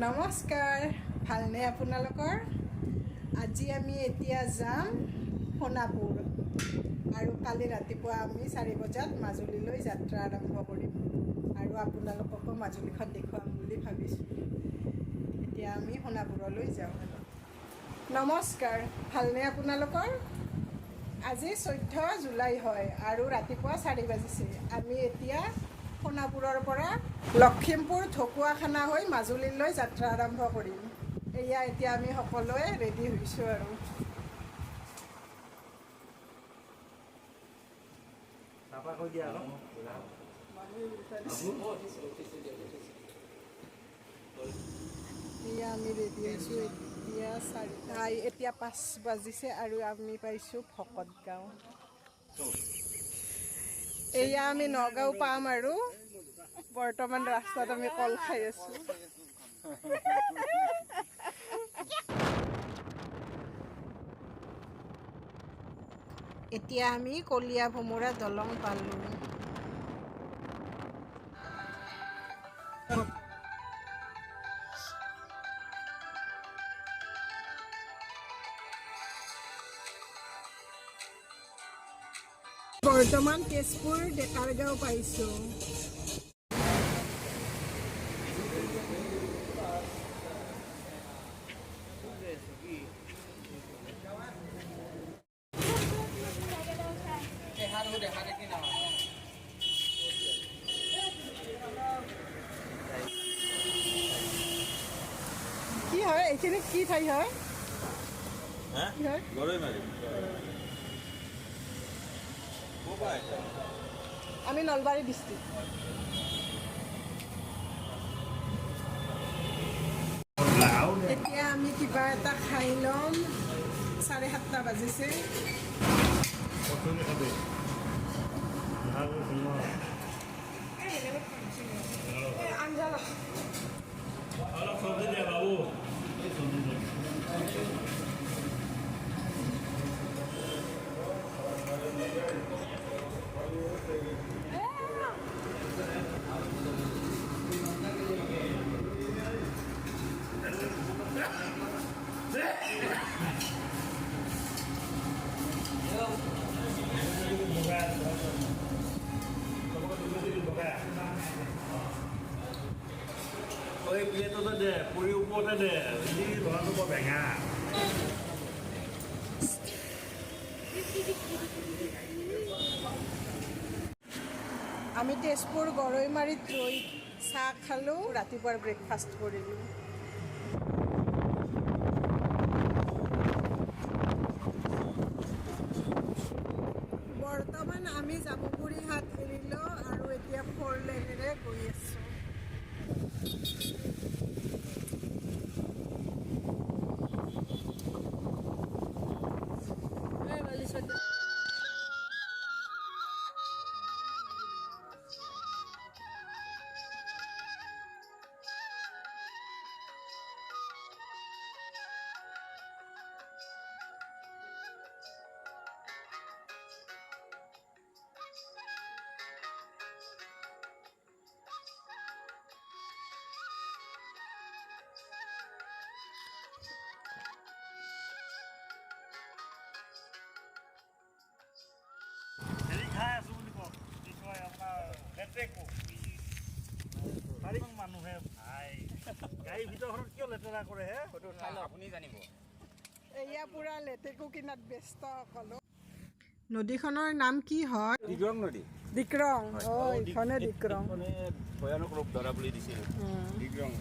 নমস্কাৰ ভালনে আপোনালোকৰ আজি আমি এতিয়া যাম সোণাপুৰ আৰু কালি ৰাতিপুৱা আমি 4 বজাত মাজুলীলৈ যাত্ৰা আৰম্ভ কৰিম আৰু আপোনালোককো মাজুলীখন দেখুৱাম বুলি ভাবিছোঁ এতিয়া আমি সোণাপুৰলৈ যাওঁ নমস্কাৰ ভালনে আপোনালোকৰ আজি 14 জুলাই হয় আৰু ৰাতিপুৱা 4 বাজিছে আমি এতিয়া সোণাপুৰৰ পৰা লখিমপুৰ ঢকুৱাখানা হৈ মাজুলীলৈ যাত্ৰা আৰম্ভ কৰিম এয়া এতিয়া আমি সকলোৱে ৰেডি হৈছোঁ আৰু এয়া আমি ৰেডি হৈছোঁ এতিয়া 5 বাজিছে আৰু আমি পাইছোঁ ভকতগাঁও এয়া আমি নগাঁও পাম আৰু বৰ্তমান ৰাস্তাত আমি কল খাই আছোঁ এতিয়া আমি কলীয়া ভোমোৰা দলং পালোঁ বৰ্তমান তেজপুৰ ডেকাৰগাঁও পাইছোঁ কি হয় এইখিনি কি ঠাই হয় আমি নলবাৰী ডিষ্ট্ৰিক্ট এতিয়া আমি কিবা এটা খাই ল'ম 7:30 বাজিছে Oi, Pietro da de, puri upo da de, ini orang tu benga. আমি তেজপুৰ গৰৈমাৰীত ৰৈ চাহ খালোঁ ৰাতিপুৱাৰ ব্ৰেকফাষ্ট কৰিলোঁ বৰ্তমান আমি জামুগুৰি হাট এৰিলোঁ আৰু এতিয়া 4 লেনেৰে গৈ আছোঁ Jadi kaya semua ni kok, ini kau yang apa, letrek kok. Hari mang manu hai, hai. Kaya video orang kau letrek aku re, foto nala, aku ni jani bo. এয়া পুৰা লেটেকু কিনাত ব্যস্ত সকলো নদীখনৰ নাম কি হয় Dikrong nadi. দিক্ৰং এইখনে দিক্ৰং Kone ভয়ানক ৰূপ ধৰা বুলি দিছিল। Dikrong.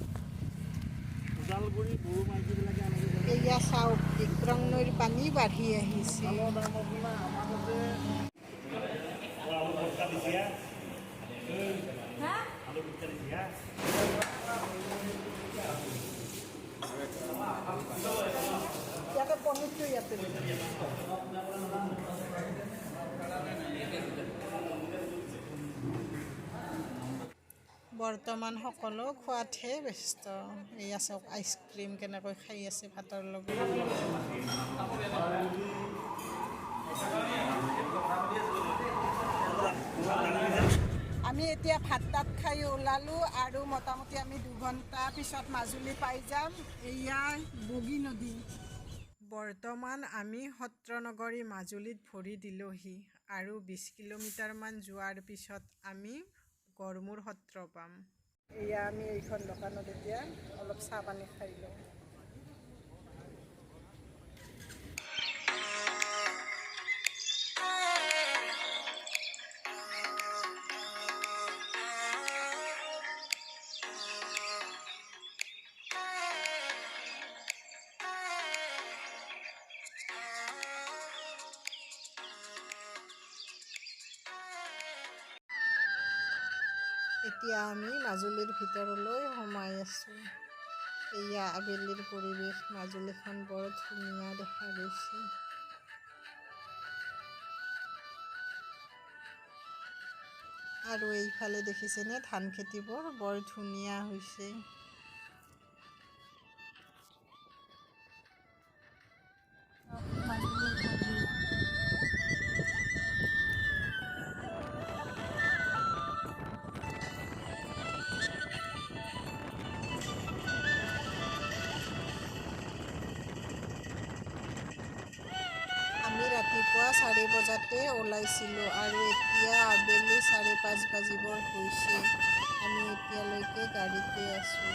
উজালগুৰি বড়ো মাইকী বিলাকে আমাক এয়া চাওক দিক্ৰং নৈৰ পানী বাঢ়ি আহিছে আলু দাম আপোনাৰ আমাৰতে আলু পটকা দিছিয়া হা আলু পটকা দিছিয়া ইয়াতে পনীৰটো ইয়াতে বৰ্তমান সকলো খোৱাতহে ব্যস্ত এয়া চাওক আইচক্ৰীম কেনেকৈ খাই আছে ভাতৰ লগত আমি এতিয়া ভাত তাত খাই ওলালোঁ আৰু মোটামুটি আমি 2 ঘণ্টা পিছত মাজুলী পাই যাম। এয়া বগী নদী। বৰ্তমান আমি সত্ৰনগৰী মাজুলীত ভৰি দিলোঁহি আৰু 20 কিলোমিটাৰমান যোৱাৰ পিছত আমি গড়মূৰ সত্ৰ পাম। এয়া আমি এইখন দোকানত এতিয়া অলপ চাহ পানী খাই লওঁ। এতিয়া আমি মাজুলীৰ ভিতৰলৈ সোমাই আছোঁ। এয়া আবেলিৰ পৰিৱেশ। মাজুলীখন বৰ ধুনীয়া দেখা গৈছে। আৰু এইফালে দেখিছেনে ধান খেতিবোৰ বৰ ধুনীয়া হৈছে। আমি ৰাতিপুৱা 4 বজাতে ওলাইছিলোঁ আৰু এতিয়া আবেলি 4:30 বাজিবৰ হৈছে। আমি এতিয়ালৈকে গাড়ীতে আছোঁ।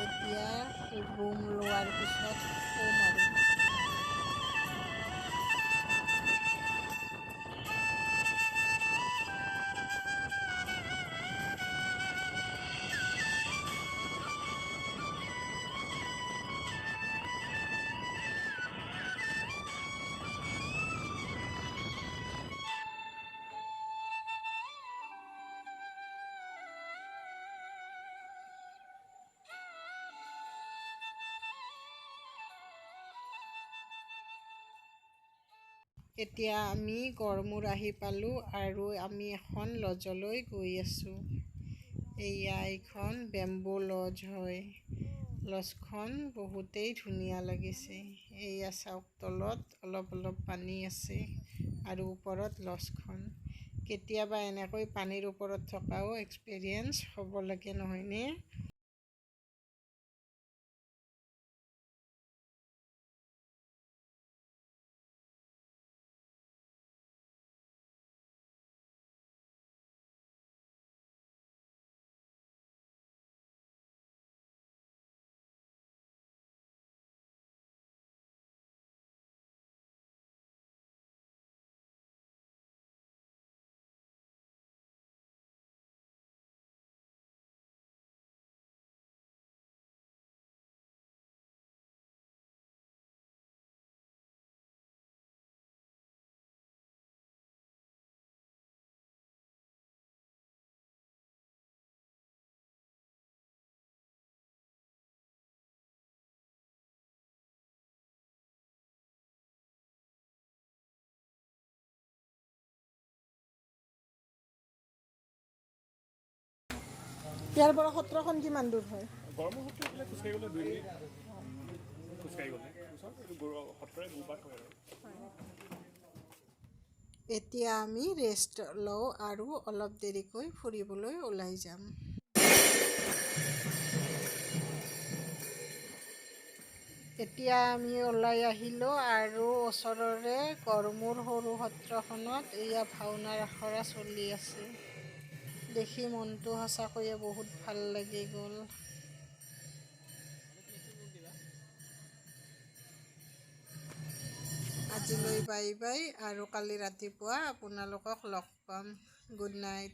এতিয়া ৰুম লোৱাৰ পিছত শুম আৰু। এতিয়া আমি গড়মূৰ আহি পালোঁ আৰু আমি এখন লজলৈ গৈ আছোঁ। এইখন বেম্বো লজ হয়। লজখন বহুতেই ধুনীয়া লাগিছে। এয়া চাওক, তলত অলপ অলপ পানী আছে আৰু ওপৰত লজখন। কেতিয়াবা এনেকৈ পানীৰ ওপৰত থকাও এক্সপিৰিয়েঞ্চ হ'ব লাগে, নহয়নে? ইয়াৰ পৰা সত্ৰখন কিমান দূৰ হয়? গড়মূৰ সত্ৰ গ'লে খোজকাঢ়ি গ'লে 2 মিনিট। খোজকাঢ়ি গ'লে সত্ৰৰে গুবাট হয় আৰু। এতিয়া আমি ৰেষ্ট লওঁ আৰু অলপ দেৰিকৈ ফুৰিবলৈ ওলাই যাম। এতিয়া আমি ওলাই আহিলোঁ আৰু ওচৰৰে গড়মূৰ সৰু সত্ৰখনত এয়া ভাওনাৰ আখৰা চলি আছে। দেখি মনটো সঁচাকৈয়ে বহুত ভাল লাগি গ'ল। আজিলৈ বাই বাই আৰু কালি ৰাতিপুৱা আপোনালোকক লগ পাম। Good night.